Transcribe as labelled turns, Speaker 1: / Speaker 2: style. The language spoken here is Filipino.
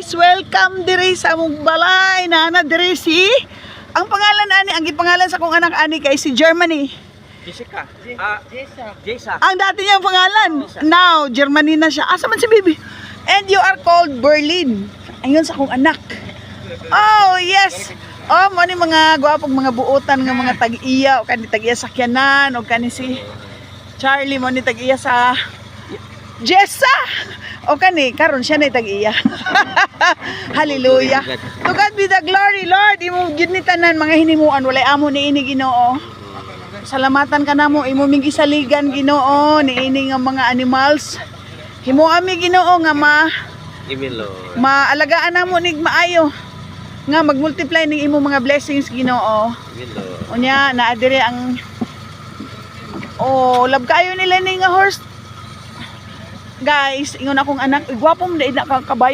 Speaker 1: guys, welcome diri sa among balay na diri si ang pangalan ani, ang gipangalan sa kong anak ani kay si Germany.
Speaker 2: Jessica. Jessa.
Speaker 1: Ang dati niyang pangalan. Now, Germany na siya. Asa man si baby? And you are called Berlin. Ayun sa kong anak. Oh, yes. Oh, mo ni mga gwapong mga buotan nga mga tag-iya o kani tag-iya sakyanan o kani si Charlie mo ni tag-iya sa Jessa. O kani karon siya na tag-iya. Hallelujah. To God be the glory, Lord. Imo gyud ni tanan mga hinimuan walay amo ni ini Ginoo. Salamatan ka namo imo ming gisaligan Ginoo niini nga mga animals. Himo ami Ginoo nga maalagaan namo nig maayo nga magmultiply ning imo mga blessings Ginoo. Unya naa diri ang love kayo nila ning horse. Guys, ingon akong anak, gwapong na kabayo.